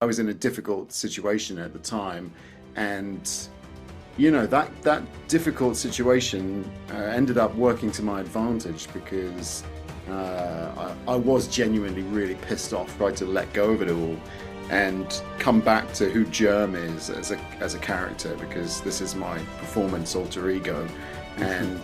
I was in a difficult situation at the time, and that difficult situation ended up working to my advantage because I was genuinely really pissed off, tried to let go of it all and come back to who Germ is as a character, because this is my performance alter ego. And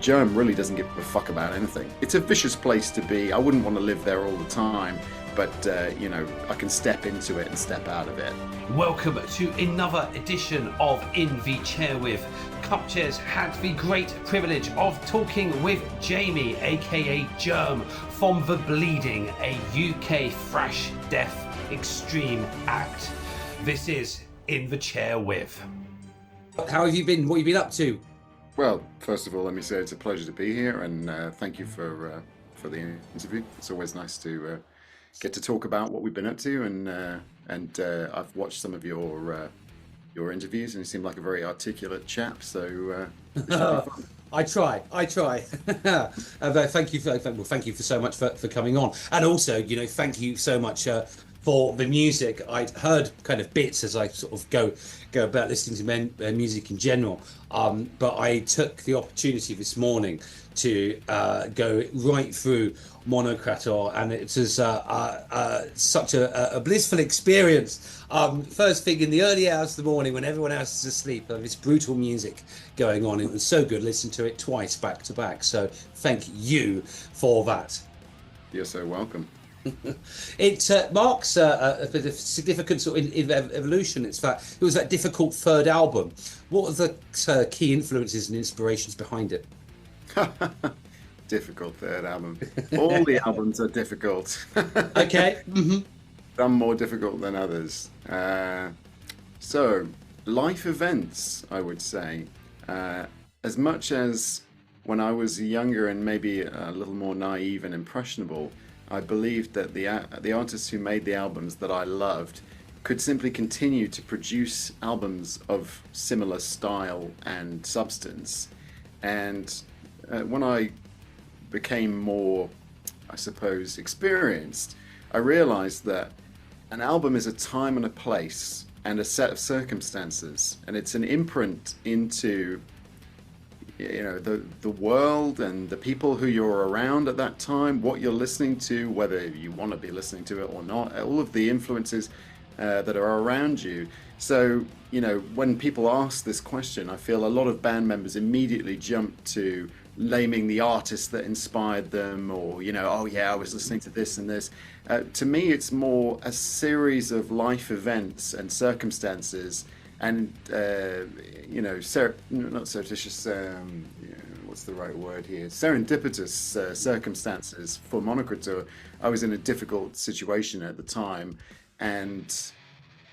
Germ really doesn't give a fuck about anything. It's a vicious place to be. I wouldn't want to live there all the time, but I can step into it and step out of it. Welcome to another edition of In the Chair With. Cupchairs had the great privilege of talking with Jamie, aka Germ, from The Bleeding, a UK thrash death extreme act. This is In the Chair With. How have you been? What have you been up to? Well, first of all, let me say it's a pleasure to be here, and thank you for the interview. It's always nice to get to talk about what we've been up to, and I've watched some of your interviews, and you seem like a very articulate chap. So this should be fun. I try. Thank you for so much for coming on, and also, thank you so much for the music. I'd heard kind of bits as I sort of go about listening to music in general, but I took the opportunity this morning to go right through Monokrator, and it was such a blissful experience. First thing in the early hours of the morning when everyone else is asleep, this brutal music going on. It was so good. Listen to it twice back to back. So thank you for that. You're so welcome. It marks a bit of significant sort of evolution. It was that difficult third album. What are the key influences and inspirations behind it? Difficult third album. All the albums are difficult. Okay. Mm-hmm. Some more difficult than others. So, life events, I would say. As much as when I was younger and maybe a little more naive and impressionable, I believed that the artists who made the albums that I loved could simply continue to produce albums of similar style and substance. And when I became more, I suppose, experienced, I realized that an album is a time and a place and a set of circumstances, and it's an imprint into the world and the people who you're around at that time, what you're listening to, whether you want to be listening to it or not, all of the influences that are around you. So when people ask this question, I feel a lot of band members immediately jump to naming the artist that inspired them, or oh yeah, I was listening to this and this. To me, it's more a series of life events and circumstances, and not surreptitious, what's the right word here, serendipitous circumstances. For Monokrator, I was in a difficult situation at the time, and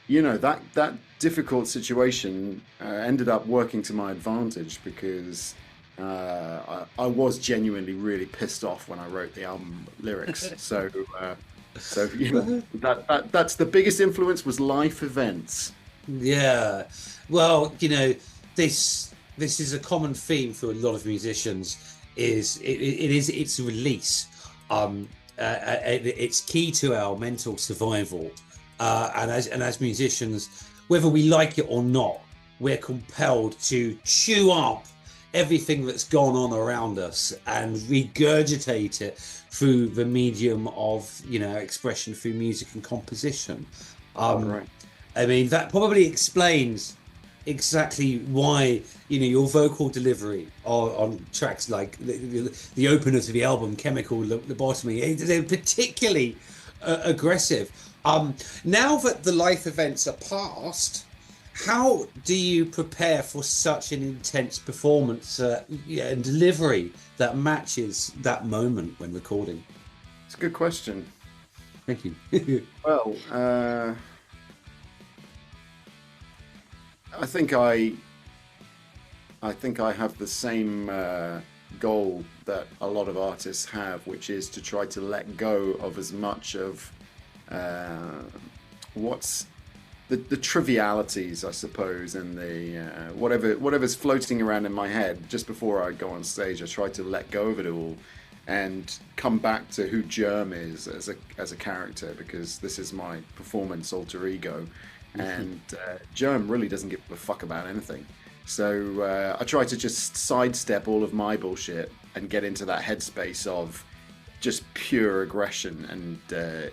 that difficult situation ended up working to my advantage because I was genuinely really pissed off when I wrote the album lyrics. So that's the biggest influence, was life events. Yeah, well, this is a common theme for a lot of musicians. It's a release. It's key to our mental survival, and as musicians, whether we like it or not, we're compelled to chew up everything that's gone on around us and regurgitate it through the medium of expression through music and composition. Right. I mean, that probably explains exactly why your vocal delivery on tracks like the opener to the album, Chemical Lobotomy, they're particularly aggressive. Now that the life events are past, how do you prepare for such an intense performance and delivery that matches that moment when recording? It's a good question. Thank you. Well, I think I have the same goal that a lot of artists have, which is to try to let go of as much of what's the trivialities, I suppose, and the whatever's floating around in my head just before I go on stage. I try to let go of it all and come back to who Germ is as a character, because this is my performance alter ego, and Germ really doesn't give a fuck about anything. So I try to just sidestep all of my bullshit and get into that headspace of just pure aggression, and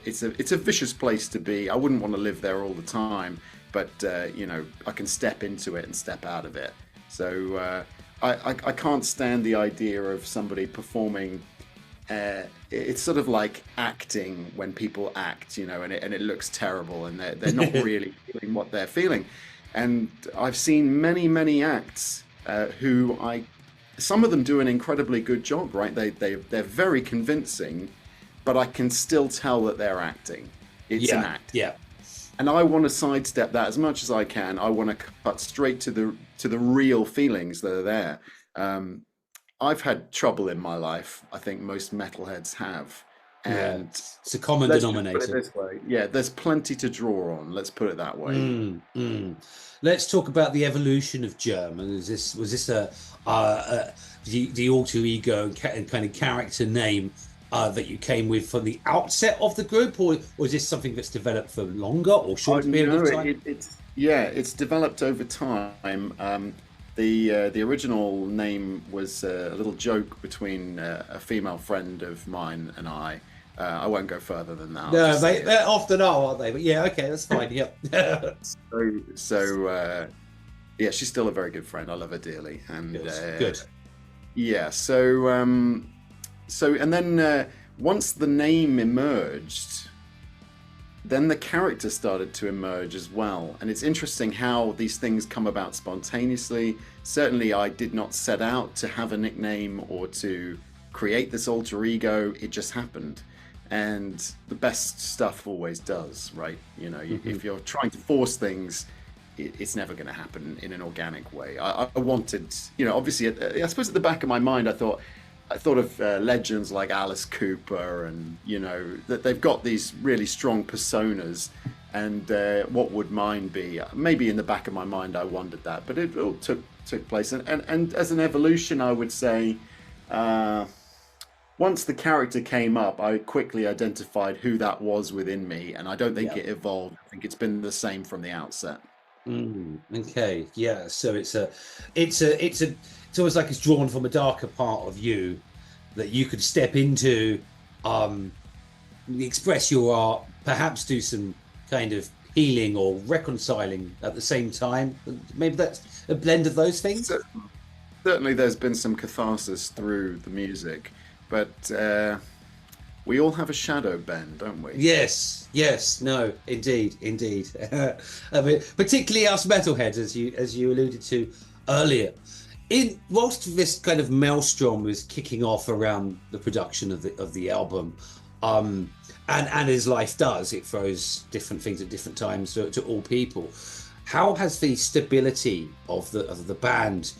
it's a vicious place to be. I wouldn't want to live there all the time, but I can step into it and step out of it. So I can't stand the idea of somebody performing. It's sort of like acting when people act, and it looks terrible, and they're not really feeling what they're feeling. And I've seen many acts some of them do an incredibly good job, right? They're very convincing, but I can still tell that they're acting. It's an act. Yeah. And I want to sidestep that as much as I can. I want to cut straight to the real feelings that are there. I've had trouble in my life. I think most metalheads have. And it's a common denominator. Put it this way. Yeah, there's plenty to draw on. Let's put it that way. Let's talk about the evolution of Germ. And was this the alter ego and kind of character name that you came with from the outset of the group, or is this something that's developed for longer or shorter period of time? It's developed over time. The original name was a little joke between a female friend of mine and I. I won't go further than that. No, they often are, aren't they? But yeah, okay, that's fine. Yep. Yeah, she's still a very good friend. I love her dearly. And good. Yeah. So and then once the name emerged, then the character started to emerge as well. And it's interesting how these things come about spontaneously. Certainly, I did not set out to have a nickname or to create this alter ego. It just happened. And the best stuff always does, right? If you're trying to force things, it's never going to happen in an organic way. I wanted, obviously, I suppose at the back of my mind, I thought of legends like Alice Cooper, and that they've got these really strong personas, and what would mine be? Maybe in the back of my mind I wondered that, but it all took place, and as an evolution, I would say once the character came up, I quickly identified who that was within me, and I don't think it evolved. I think it's been the same from the outset. Okay, yeah. So it's almost like it's drawn from a darker part of you that you could step into, express your art, perhaps do some kind of healing or reconciling at the same time. Maybe that's a blend of those things. Certainly, there's been some catharsis through the music, but we all have a shadow, Ben, don't we? Yes, no, indeed. I mean, particularly us metalheads, as you alluded to earlier. Whilst this kind of maelstrom was kicking off around the production of the album, and as life does, it throws different things at different times to all people. How has the stability of the band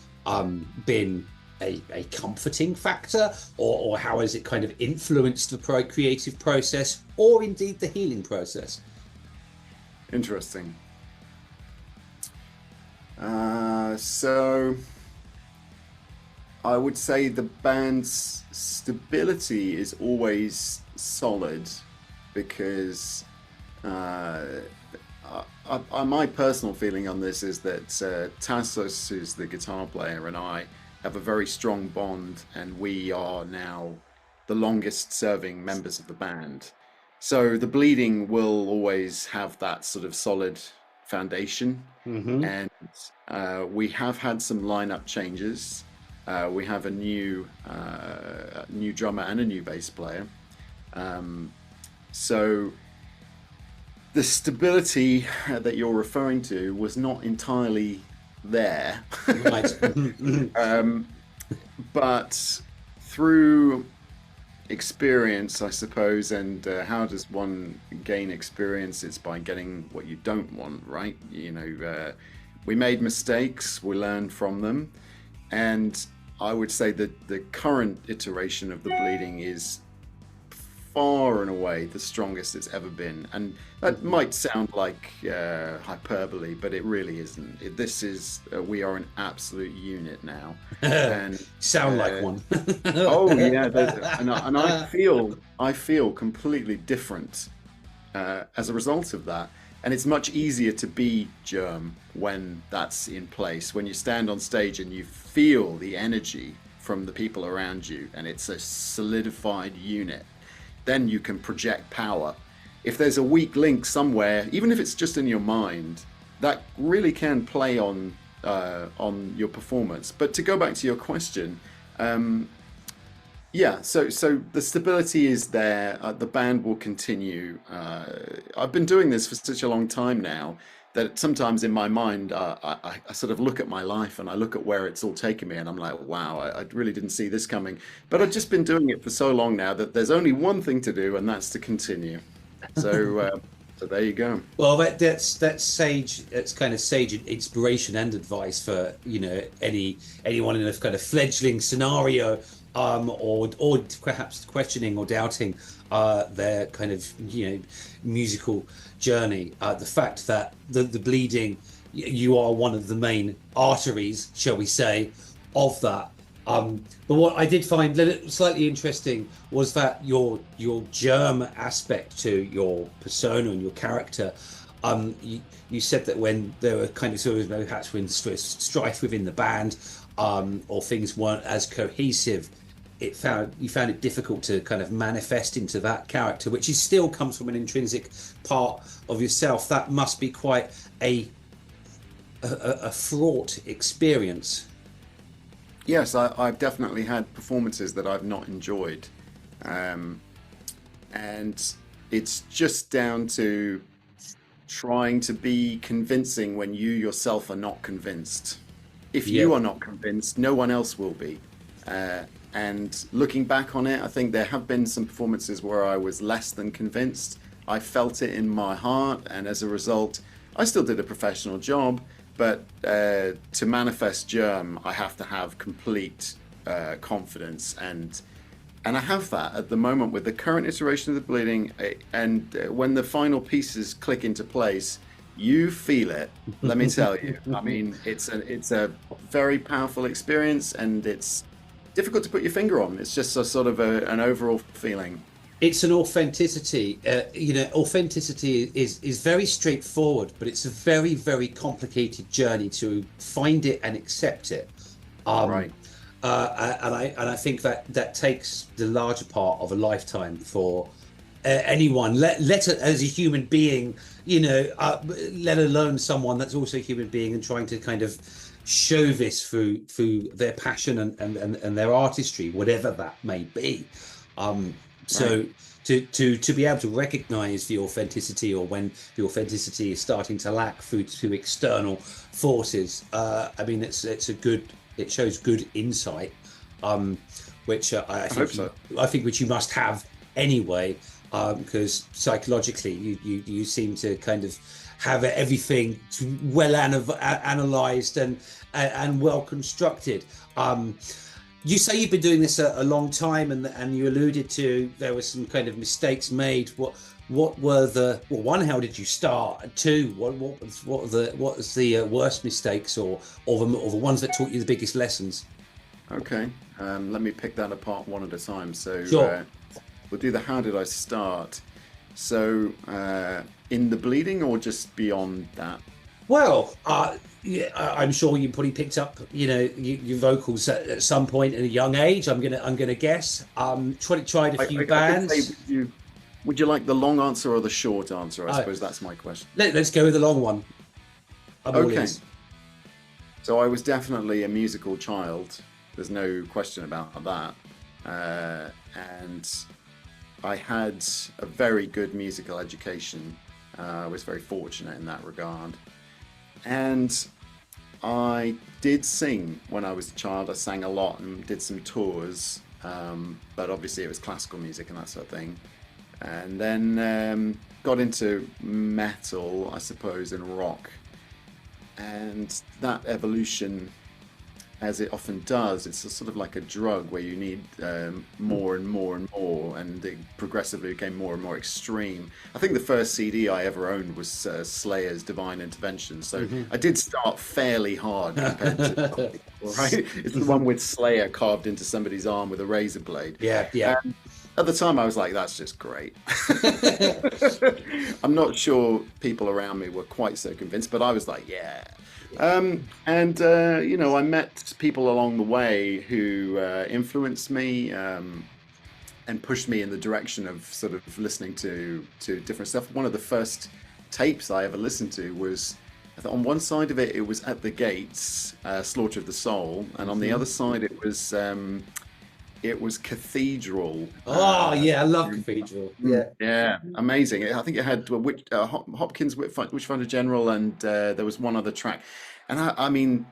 been a comforting factor, or how has it kind of influenced the creative process, or indeed the healing process? Interesting. So I would say the band's stability is always solid, because my personal feeling on this is that Tassos, who's the guitar player, and I have a very strong bond, and we are now the longest serving members of the band. So the Bleeding will always have that sort of solid foundation. And we have had some lineup changes. We have a new drummer and a new bass player. So the stability that you're referring to was not entirely there. Right. But through experience, I suppose, and how does one gain experience? It's by getting what you don't want, right? We made mistakes, we learned from them, and I would say that the current iteration of the Bleeding is far and away the strongest it's ever been. And that might sound like hyperbole, but it really isn't. This is we are an absolute unit now, and Sound like one. oh yeah, and I feel completely different as a result of that. And it's much easier to be Germ when that's in place. When you stand on stage and you feel the energy from the people around you, and it's a solidified unit, then you can project power. If there's a weak link somewhere, even if it's just in your mind, that really can play on your performance. But to go back to your question, yeah, so the stability is there. The band will continue. I've been doing this for such a long time now that sometimes in my mind I sort of look at my life and I look at where it's all taken me, and I'm like, wow, I really didn't see this coming. But I've just been doing it for so long now that there's only one thing to do, and that's to continue. So so there you go. Well, that's sage. That's kind of sage inspiration and advice for anyone in a kind of fledgling scenario, or perhaps questioning or doubting their kind of musical journey. The fact that the bleeding, you are one of the main arteries, shall we say, of that. But what I did find slightly interesting was that your germ aspect to your persona and your character. You said that when there were kind of sort of perhaps when strife within the band, or things weren't as cohesive, you found it difficult to kind of manifest into that character, which is still comes from an intrinsic part of yourself. That must be quite a fraught experience. Yes, I've definitely had performances that I've not enjoyed. And it's just down to trying to be convincing when you yourself are not convinced. If you are not convinced, no one else will be. And looking back on it, I think there have been some performances where I was less than convinced. I felt it in my heart, and as a result, I still did a professional job. But to manifest Germ, I have to have complete confidence, and I have that at the moment with the current iteration of the bleeding. And when the final pieces click into place, you feel it. Let me tell you. I mean, it's a very powerful experience, and it's difficult to put your finger on. It's just a sort of an overall feeling. It's an authenticity. Authenticity is very straightforward, but it's a very, very complicated journey to find it and accept it. Right. And I think that takes the larger part of a lifetime for anyone. Let as a human being, let alone someone that's also a human being and trying to kind of show this through their passion and their artistry, whatever that may be. So to be able to recognize the authenticity, or when the authenticity is starting to lack through external forces, I mean, it shows good insight, which I think so. I think which you must have anyway, because psychologically you seem to kind of have everything well analyzed and well constructed. You say you've been doing this a long time, and you alluded to there were some kind of mistakes made. What were one, how did you start? Two, what was the worst mistakes, or the ones that taught you the biggest lessons? Okay, let me pick that apart one at a time. So sure. We'll do the how did I start. So in the bleeding, or just beyond that? Well, I'm sure you probably picked up, your vocals at some point at a young age. I'm gonna guess. Tried a few bands. Would you like the long answer or the short answer? I suppose that's my question. Let's go with the long one. Okay. So I was definitely a musical child. There's no question about that. And I had a very good musical education. I was very fortunate in that regard. And I did sing when I was a child. I sang a lot and did some tours, but obviously it was classical music and that sort of thing. And then got into metal, I suppose, and rock. And that evolution as it often does, it's a sort of like a drug where you need more and more and more, and it progressively became more and more extreme. I think the first CD I ever owned was Slayer's Divine Intervention, so I did start fairly hard compared to right. It's the one with Slayer carved into somebody's arm with a razor blade. Yeah, yeah. At the time, I was like, "That's just great." I'm not sure people around me were quite so convinced, but I was like, "Yeah." You know, I met people along the way who influenced me and pushed me in the direction of sort of listening to different stuff. One of the first tapes I ever listened to was, on one side of it, it was At the Gates, Slaughter of the Soul, and on the other side, it was Cathedral. Oh yeah, I love Cathedral. Yeah, amazing. I think it had Hopkins, Witchfinder General, and there was one other track. And I mean,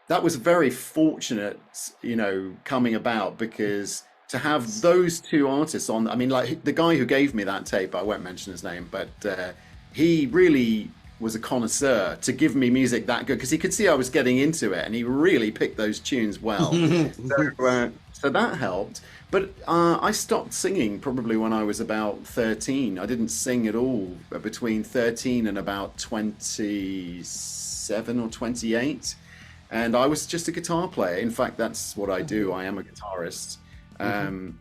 that was very fortunate, you know, coming about, because to have those two artists on, I mean, like the guy who gave me that tape, I won't mention his name, but he really was a connoisseur to give me music that good, because he could see I was getting into it, and he really picked those tunes well. So that helped. But I stopped singing probably when I was about 13. I didn't sing at all between 13 and about 27 or 28. And I was just a guitar player. In fact, that's what I do. I am a guitarist. And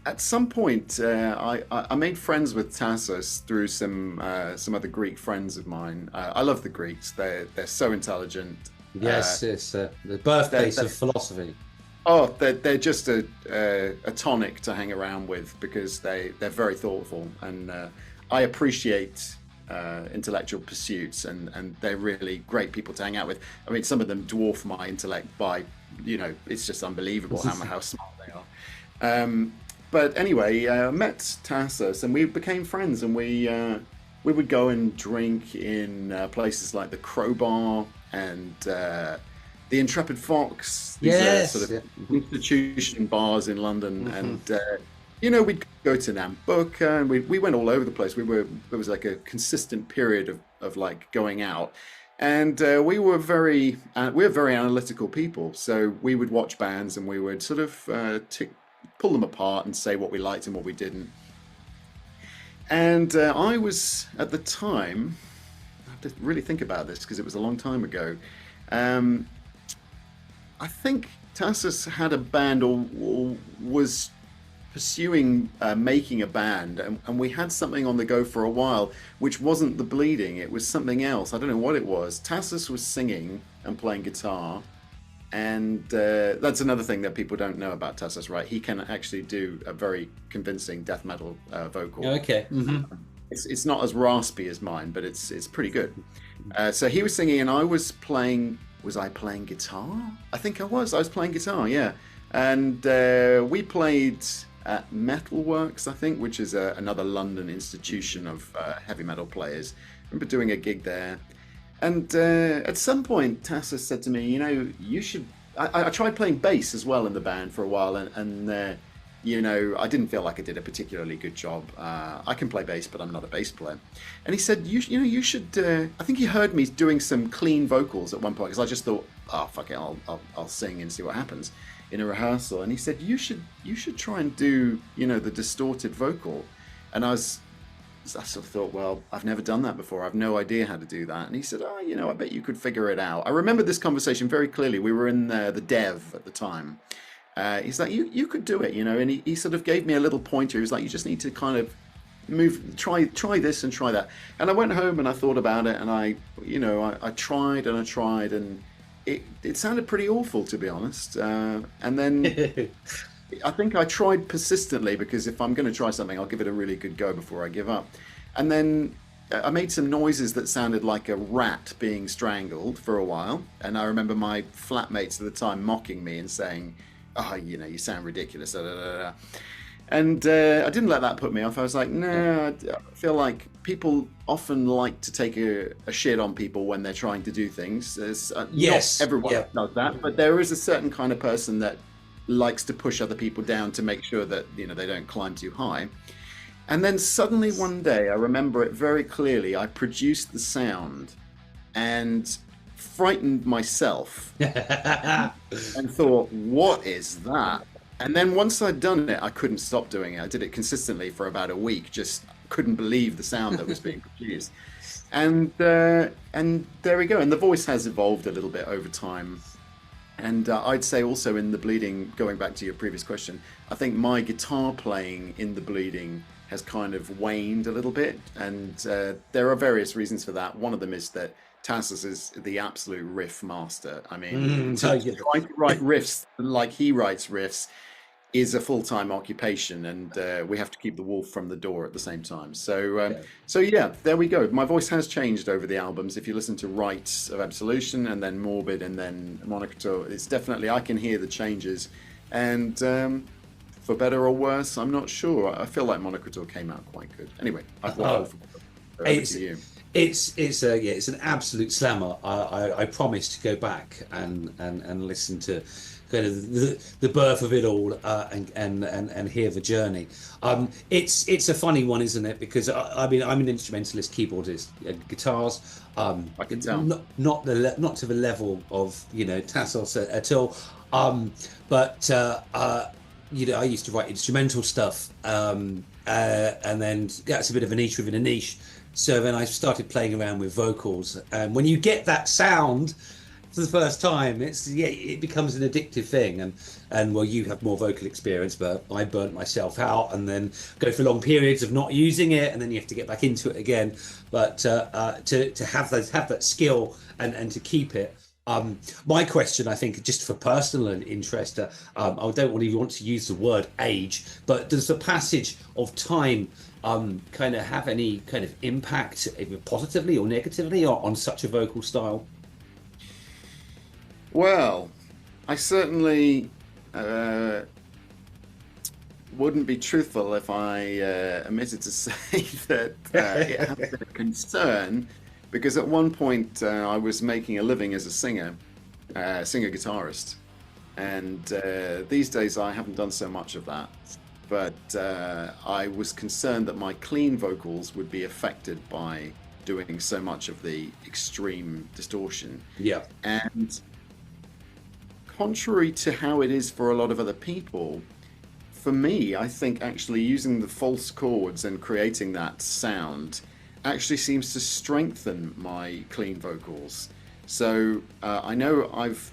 at some point, I made friends with Tassos through some other Greek friends of mine. I love the Greeks. They're so intelligent. Yes, it's the birthplace of philosophy. Oh, they're just a tonic to hang around with, because they're very thoughtful, and I appreciate intellectual pursuits, and they're really great people to hang out with. I mean, some of them dwarf my intellect by, you know, it's just unbelievable how smart they are. But anyway, I met Tassos, and we became friends, and we would go and drink in places like the Crowbar and the Intrepid Fox. These sort of institution bars in London, and you know, we'd go to Nambucca, and we went all over the place. There was like a consistent period of like going out, and we're very analytical people. So we would watch bands, and we would sort of pull them apart and say what we liked and what we didn't. And I was, at the time, I have to really think about this because it was a long time ago. I think Tassos had a band, or was pursuing making a band, and we had something on the go for a while, which wasn't The Bleeding. It was something else. I don't know what it was. Tassos was singing and playing guitar, and that's another thing that people don't know about Tassos, right? He can actually do a very convincing death metal vocal. Okay. It's not as raspy as mine, but it's pretty good. So he was singing, and I was playing. Was I playing guitar? I think I was. I was playing guitar, yeah. And we played at Metalworks, I think, which is another London institution of heavy metal players. I remember doing a gig there. And at some point, Tassos said to me, you know, you should... I tried playing bass as well in the band for a while, and you know, I didn't feel like I did a particularly good job. I can play bass, but I'm not a bass player. And he said, you know, you should... I think he heard me doing some clean vocals at one point, because I just thought, oh, fuck it, I'll sing and see what happens in a rehearsal. And he said, you should try and do, you know, the distorted vocal. And I sort of thought, well, I've never done that before. I've no idea how to do that. And he said, oh, you know, I bet you could figure it out. I remember this conversation very clearly. We were in the Dev at the time. He's like, you could do it, you know, and he sort of gave me a little pointer. He was like, you just need to kind of try this and try that. And I went home and I thought about it, and I tried and I tried, and it sounded pretty awful, to be honest. And then I think I tried persistently, because if I'm going to try something, I'll give it a really good go before I give up. And then I made some noises that sounded like a rat being strangled for a while. And I remember my flatmates at the time mocking me and saying, oh, you know, you sound ridiculous. Da, da, da, da. And I didn't let that put me off. I was like, no, I feel like people often like to take a shit on people when they're trying to do things. Yes. Not everyone does that, but there is a certain kind of person that likes to push other people down to make sure that, you know, they don't climb too high. And then suddenly one day, I remember it very clearly, I produced the sound, and frightened myself and thought, what is that? And then once I'd done it, I couldn't stop doing it. I did it consistently for about a week, just couldn't believe the sound that was being produced. And there we go. And the voice has evolved a little bit over time. And I'd say also in the bleeding, going back to your previous question, I think my guitar playing in the bleeding has kind of waned a little bit. And there are various reasons for that. One of them is that Tassos is the absolute riff master. I mean, to try to write riffs like he writes riffs is a full-time occupation, and we have to keep the wolf from the door at the same time. So yeah, there we go. My voice has changed over the albums. If you listen to Rites of Absolution and then Morbid and then Monokrator, it's definitely, I can hear the changes. And for better or worse, I'm not sure. I feel like Monokrator came out quite good. Anyway, I've waffled over to you. It's an absolute slammer. I promise to go back and listen to kind of the birth of it all and hear the journey. It's a funny one, isn't it? Because I mean I'm an instrumentalist, keyboardist, guitars. I can tell. Not to the level of Tassos at all. But I used to write instrumental stuff, and then that's a bit of a niche within a niche. So then I started playing around with vocals, and when you get that sound for the first time, it becomes an addictive thing. And well, you have more vocal experience, but I burnt myself out, and then go for long periods of not using it, and then you have to get back into it again. But to have that skill and to keep it. My question, I think, just for personal interest, I don't really want to use the word age, but does the passage of time kind of have any kind of impact, either positively or negatively, on such a vocal style? Well, I certainly wouldn't be truthful if I omitted to say that it has been a concern, because at one point I was making a living as a singer-guitarist, and these days I haven't done so much of that. But I was concerned that my clean vocals would be affected by doing so much of the extreme distortion. Yeah. And contrary to how it is for a lot of other people, for me, I think actually using the false chords and creating that sound actually seems to strengthen my clean vocals. So I know I've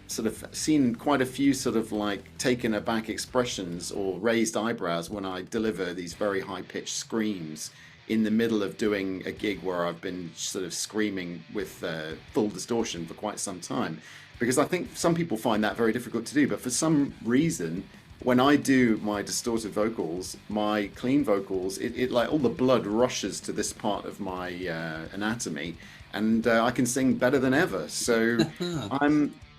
sort of seen quite a few sort of like taken aback expressions or raised eyebrows when I deliver these very high-pitched screams in the middle of doing a gig where I've been sort of screaming with full distortion for quite some time. Because I think some people find that very difficult to do, but for some reason, when I do my distorted vocals, my clean vocals, it like all the blood rushes to this part of my anatomy, and I can sing better than ever. So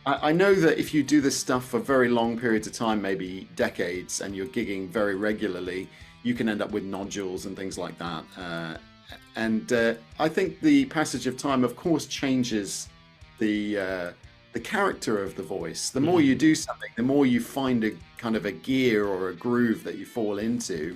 I know that if you do this stuff for very long periods of time, maybe decades, and you're gigging very regularly, you can end up with nodules and things like that. And I think the passage of time, of course, changes the character of the voice. The more you do something, the more you find a kind of a gear or a groove that you fall into,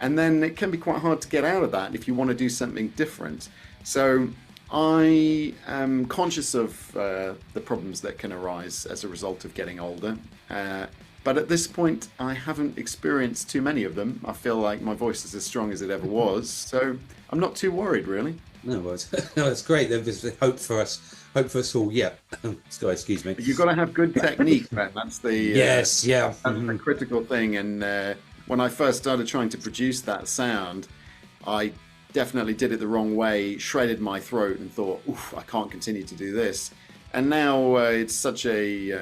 and then it can be quite hard to get out of that if you want to do something different. So I am conscious of the problems that can arise as a result of getting older, but at this point I haven't experienced too many of them. I feel like my voice is as strong as it ever was, so I'm not too worried, really. No, it's great. There's hope for us. Hope for us all. Yeah. Excuse me. But you've got to have good technique, man. That's the yes, yeah. That's the critical thing. And when I first started trying to produce that sound, I definitely did it the wrong way, shredded my throat, and thought, "Oof, I can't continue to do this." And now it's such a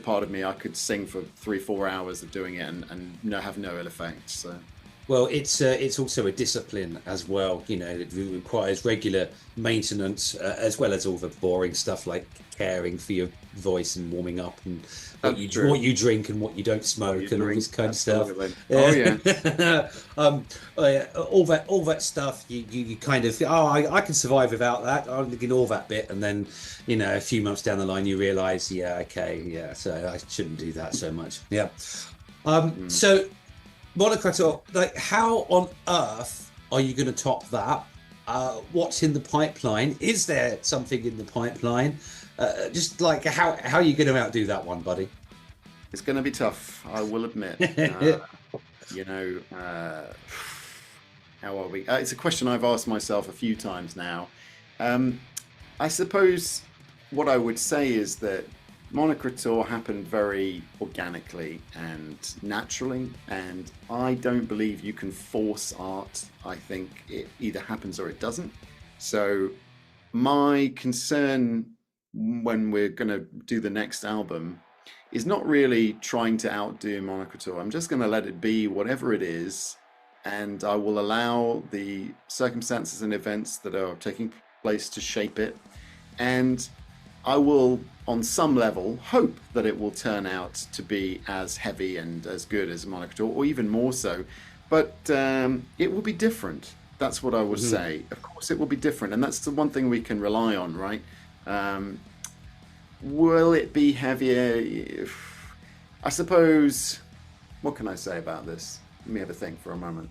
part of me. I could sing for 3-4 hours of doing it and have no ill effects. So. Well, it's also a discipline as well. It requires regular maintenance, as well as all the boring stuff like caring for your voice and warming up and what you drink and what you don't smoke and all this kind of stuff. Oh yeah. All that stuff. You kind of I can survive without that. I can ignore that bit, and then a few months down the line you realise, so I shouldn't do that so much. Yeah. So. Monokrator, like, how on earth are you going to top that? What's in the pipeline? Is there something in the pipeline? Just like how are you going to outdo that one, buddy? It's going to be tough, I will admit. You know, how are we? It's a question I've asked myself a few times now. I suppose what I would say is that Monokrator happened very organically and naturally, and I don't believe you can force art. I think it either happens or it doesn't. So my concern when we're going to do the next album is not really trying to outdo Monokrator. I'm just going to let it be whatever it is, and I will allow the circumstances and events that are taking place to shape it. And I will, on some level, hope that it will turn out to be as heavy and as good as Monokrator, or even more so. But it will be different. That's what I would say. Of course, it will be different, and that's the one thing we can rely on, right? Will it be heavier? I suppose. What can I say about this? Let me have a think for a moment.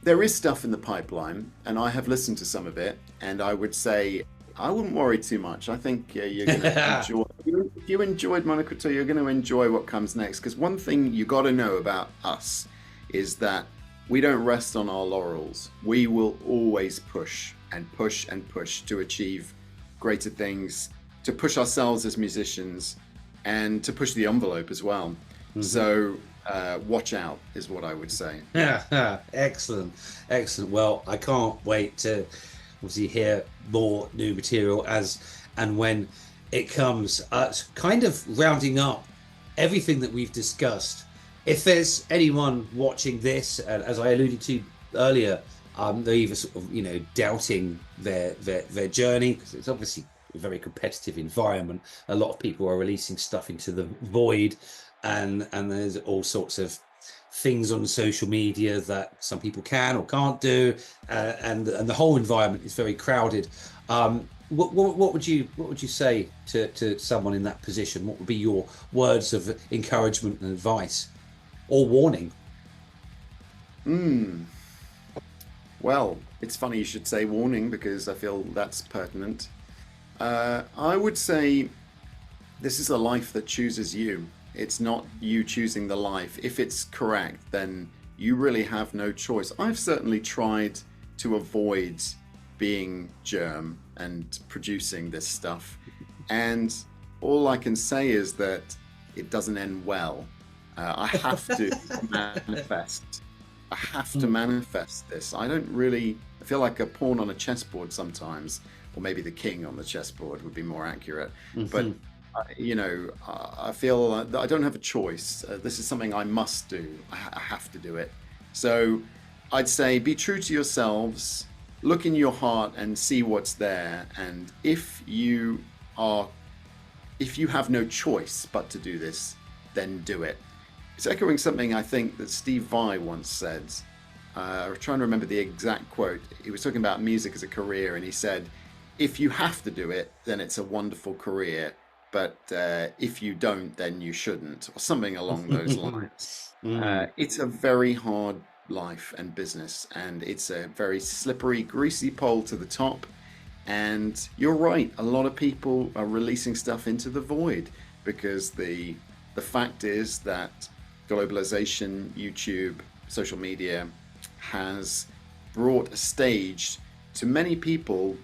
There is stuff in the pipeline, and I have listened to some of it, and I would say I wouldn't worry too much. I think you're going to enjoy. If you enjoyed Monokrator, you're going to enjoy what comes next. Because one thing you got to know about us is that we don't rest on our laurels. We will always push and push and push to achieve greater things, to push ourselves as musicians, and to push the envelope as well. So watch out is what I would say. Excellent. Well, I can't wait to obviously hear more new material as and when it comes. Kind of rounding up everything that we've discussed. If there's anyone watching this, as I alluded to earlier, they're either sort of doubting their journey, because it's obviously a very competitive environment. A lot of people are releasing stuff into the void, and there's all sorts of things on social media that some people can or can't do, and the whole environment is very crowded. What would you say to someone in that position? What would be your words of encouragement and advice, or warning? Well, it's funny you should say warning, because I feel that's pertinent. I would say this is a life that chooses you. It's not you choosing the life. If it's correct, then you really have no choice. I've certainly tried to avoid being Germ and producing this stuff, and all I can say is that it doesn't end well. I have to manifest. I have to manifest this. I feel like a pawn on a chessboard sometimes, or maybe the king on the chessboard would be more accurate. But I feel that I don't have a choice. This is something I must do. I have to do it. So I'd say be true to yourselves, look in your heart and see what's there. And if you have no choice but to do this, then do it. It's echoing something I think that Steve Vai once said. I'm trying to remember the exact quote. He was talking about music as a career, and he said, if you have to do it, then it's a wonderful career. But if you don't, then you shouldn't, or something along those lines. It's a very hard life and business, and it's a very slippery, greasy pole to the top. And you're right, a lot of people are releasing stuff into the void, because the fact is that globalization, YouTube, social media has brought a stage to many people.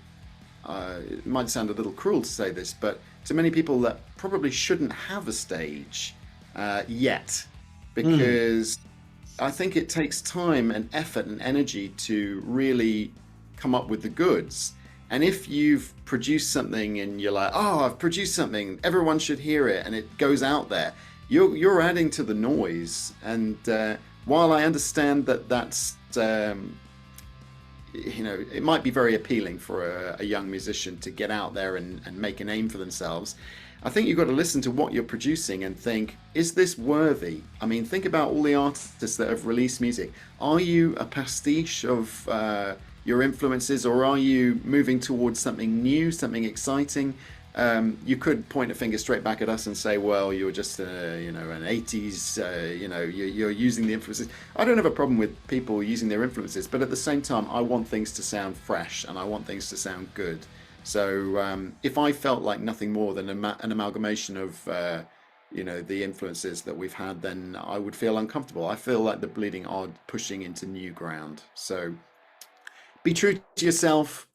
It might sound a little cruel to say this, but to many people that probably shouldn't have a stage yet, because I think it takes time and effort and energy to really come up with the goods. And if you've produced something and you're like, oh, I've produced something, everyone should hear it, and it goes out there, you're adding to the noise. And while I understand that's it might be very appealing for a young musician to get out there and make a name for themselves, I think you've got to listen to what you're producing and think, is this worthy? I mean, think about all the artists that have released music. Are you a pastiche of your influences, or are you moving towards something new, something exciting? you could point a finger straight back at us and say, well, you're just, you know, an 80s, you know, you're using the influences. I don't have a problem with people using their influences, but at the same time, I want things to sound fresh and I want things to sound good. So if I felt like nothing more than an amalgamation of, you know, the influences that we've had, then I would feel uncomfortable. I feel like the Bleeding are pushing into new ground. So be true to yourself,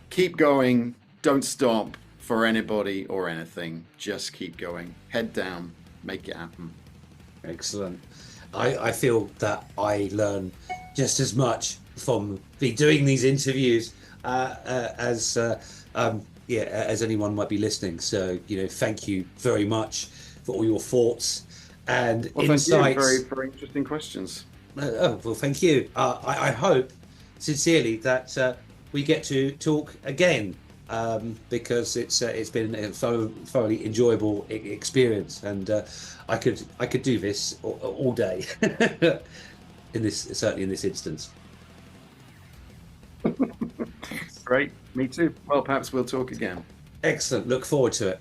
keep going, don't stop for anybody or anything. Just keep going, head down, make it happen. Excellent. I feel that I learn just as much from doing these interviews as yeah, as anyone might be listening. So, you know, thank you very much for all your thoughts and insights. Thank you. Very, very interesting questions. Oh, well, thank you. I hope sincerely that we get to talk again, because it's been a thoroughly enjoyable experience, and I could do this all day. Certainly in this instance. Great, me too. Well, perhaps we'll talk again. Excellent. Look forward to it.